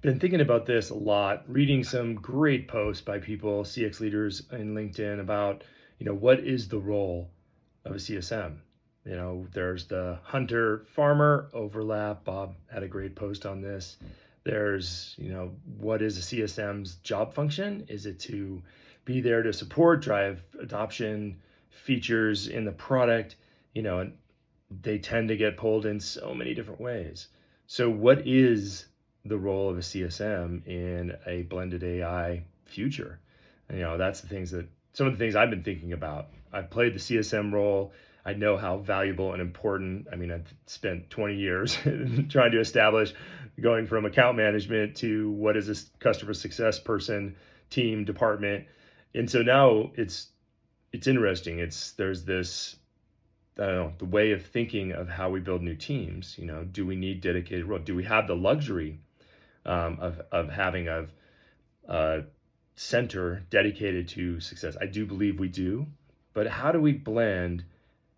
been thinking about this a lot, reading some great posts by people, CX leaders in LinkedIn about, what is the role of a CSM? There's the hunter farmer overlap. Bob had a great post on this. There's, what is a CSM's job function? Is it to be there to support, drive adoption, features in the product? And they tend to get pulled in so many different ways. So what is the role of a CSM in a blended AI future? That's some of the things I've been thinking about. I've played the CSM role. I know how valuable and important. I've spent 20 years trying to establish going from account management to what is a customer success person, team, department. And so now it's interesting. There's this, I don't know, the way of thinking of how we build new teams. Do we need dedicated role? Do we have the luxury of having a center dedicated to success? I do believe we do, but how do we blend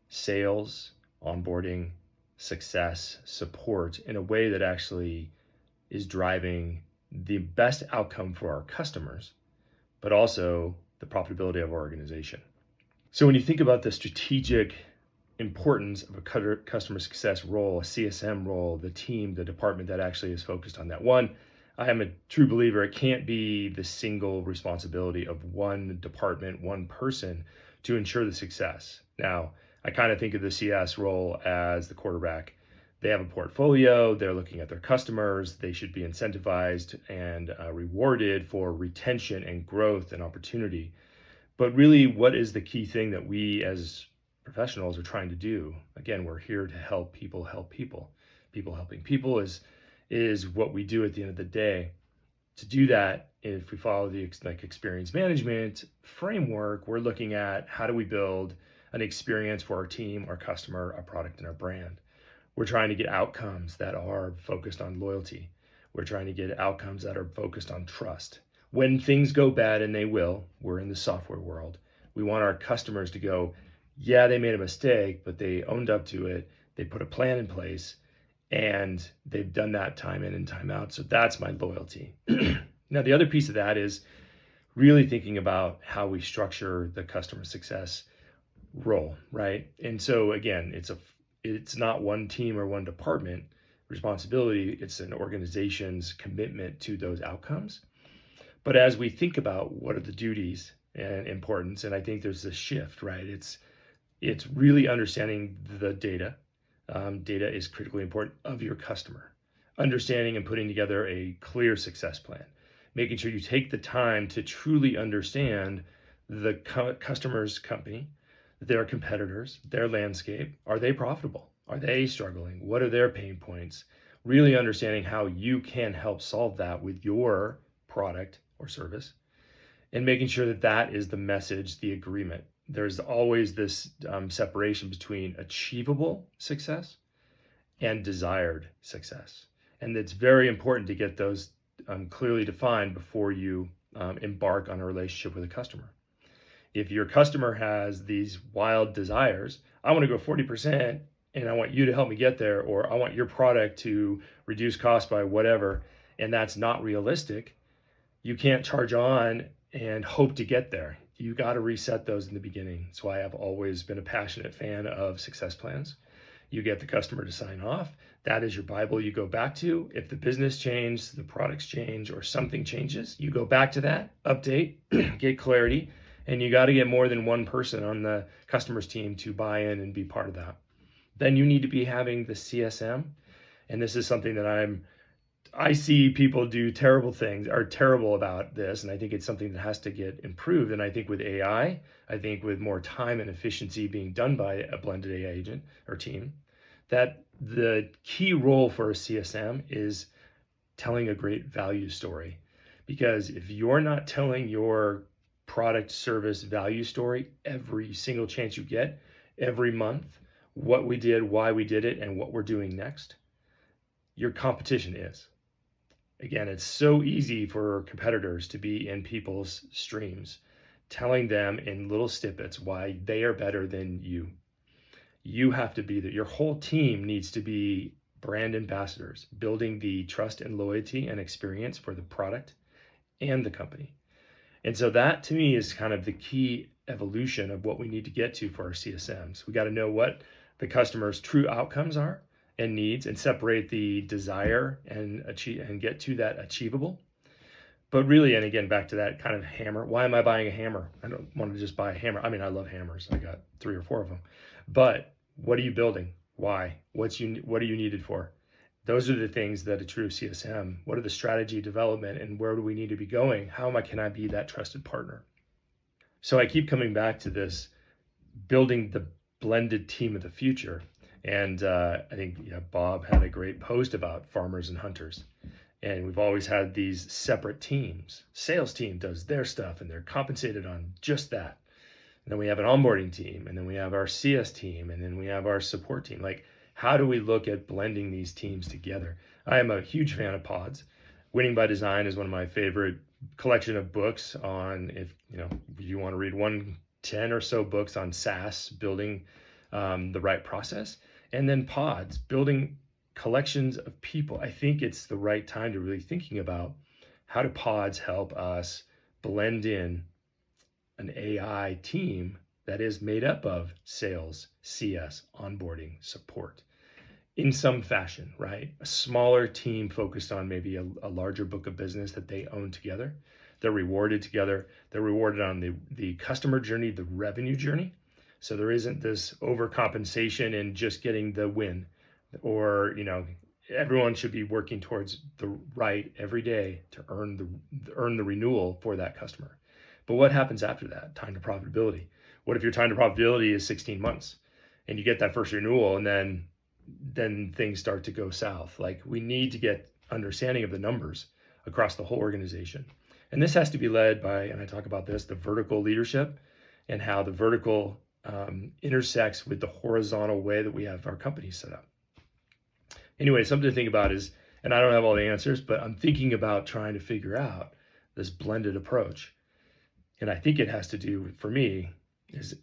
sales, onboarding, success, support in a way that actually is driving the best outcome for our customers, but also the profitability of our organization? So when you think about the strategic importance of a customer success role, a CSM role, the team, the department that actually is focused on that. One, I am a true believer it can't be the single responsibility of one department, one person to ensure the success. Now, I kind of think of the CS role as the quarterback. They have a portfolio, they're looking at their customers, they should be incentivized and rewarded for retention and growth and opportunity. But really, what is the key thing that we as professionals are trying to do? Again, we're here to help people help people. People helping people is what we do at the end of the day. To do that, if we follow the experience management framework, we're looking at how do we build an experience for our team, our customer, our product, and our brand. We're trying to get outcomes that are focused on loyalty. We're trying to get outcomes that are focused on trust. When things go bad, and they will, we're in the software world, we want our customers to go, yeah, they made a mistake, but they owned up to it. They put a plan in place, and they've done that time in and time out. So that's my loyalty. Now, the other piece of that is really thinking about how we structure the customer success role, right? And so again, it's not one team or one department responsibility. It's an organization's commitment to those outcomes. But as we think about what are the duties and importance, and I think there's a shift, right? It's really understanding the data. Data is critically important of your customer. Understanding and putting together a clear success plan. Making sure you take the time to truly understand the customer's company, their competitors, their landscape. Are they profitable? Are they struggling? What are their pain points? Really understanding how you can help solve that with your product or service, and making sure that that is the message, the agreement. There's always this separation between achievable success and desired success. And it's very important to get those clearly defined before you embark on a relationship with a customer. If your customer has these wild desires, I want to go 40% and I want you to help me get there, or I want your product to reduce cost by whatever, and that's not realistic, you can't charge on and hope to get there. You got to reset those in the beginning. That's why I've always been a passionate fan of success plans. You get the customer to sign off. That is your Bible you go back to. If the business changes, the products change, or something changes, you go back to that, update, get clarity, and you got to get more than one person on the customer's team to buy in and be part of that. Then you need to be having the CSM. And this is something that I see people do terrible things, are terrible about this. And I think it's something that has to get improved. And I think with AI, I think with more time and efficiency being done by a blended AI agent or team, that the key role for a CSM is telling a great value story. Because if you're not telling your product, service, value story every single chance you get, every month, what we did, why we did it, and what we're doing next, your competition is. Again, it's so easy for competitors to be in people's streams, telling them in little snippets why they are better than you. You have to be there. Your whole team needs to be brand ambassadors, building the trust and loyalty and experience for the product and the company. And so that to me is kind of the key evolution of what we need to get to for our CSMs. We got to know what the customer's true outcomes are and needs, and separate the desire and achieve and get to that achievable. But really, and again, back to that kind of hammer. Why am I buying a hammer? I don't want to just buy a hammer. I mean, I love hammers. I got 3 or 4 of them. But what are you building? Why? What are you needed for? Those are the things that a true CSM, what are the strategy development and where do we need to be going? Can I be that trusted partner? So I keep coming back to this building the blended team of the future. And I think Bob had a great post about farmers and hunters. And we've always had these separate teams. Sales team does their stuff and they're compensated on just that. And then we have an onboarding team, and then we have our CS team, and then we have our support team. Like, how do we look at blending these teams together? I am a huge fan of pods. Winning by Design is one of my favorite collection of books on, if you want to read 10 or so books on SaaS, building the right process, and then pods, building collections of people. I think it's the right time to really thinking about how do pods help us blend in an AI team that is made up of sales, CS, onboarding, support in some fashion, right? A smaller team focused on maybe a larger book of business that they own together. They're rewarded together. They're rewarded on the customer journey, the revenue journey. So there isn't this overcompensation in just getting the win, or, everyone should be working towards the right every day to earn the renewal for that customer. But what happens after that? Time to profitability. What if your time to profitability is 16 months and you get that first renewal and then things start to go south? Like, we need to get understanding of the numbers across the whole organization. And this has to be led by, and I talk about this, the vertical leadership and how the vertical intersects with the horizontal way that we have our company set up. Anyway, something to think about is, and I don't have all the answers, but I'm thinking about trying to figure out this blended approach. And I think it has to do, for me, is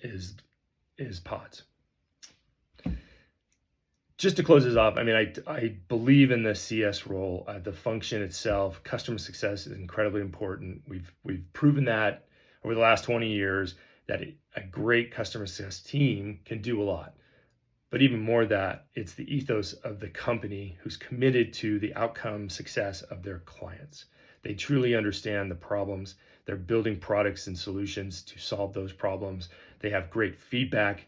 pods. Just to close this off, I mean, I believe in the CS role. The function itself, customer success, is incredibly important. We've proven that over the last 20 years that a great customer success team can do a lot. But even more that, it's the ethos of the company who's committed to the outcome success of their clients. They truly understand the problems. They're building products and solutions to solve those problems. They have great feedback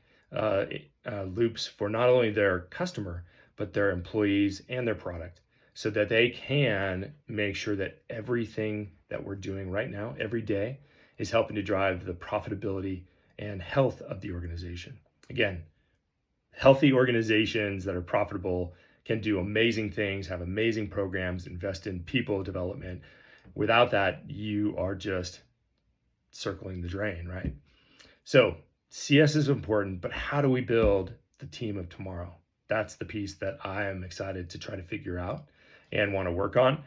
loops for not only their customer, but their employees and their product, so that they can make sure that everything that we're doing right now, every day, is helping to drive the profitability and health of the organization. Again, healthy organizations that are profitable can do amazing things, have amazing programs, invest in people development. Without that, you are just circling the drain, right? So CS is important, but how do we build the team of tomorrow? That's the piece that I am excited to try to figure out and want to work on.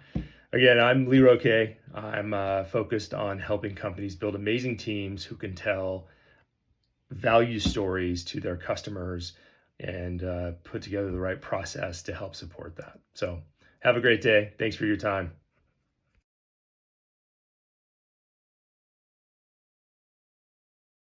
Again, I'm Lee Roque. I'm focused on helping companies build amazing teams who can tell value stories to their customers and put together the right process to help support that. So have a great day. Thanks for your time.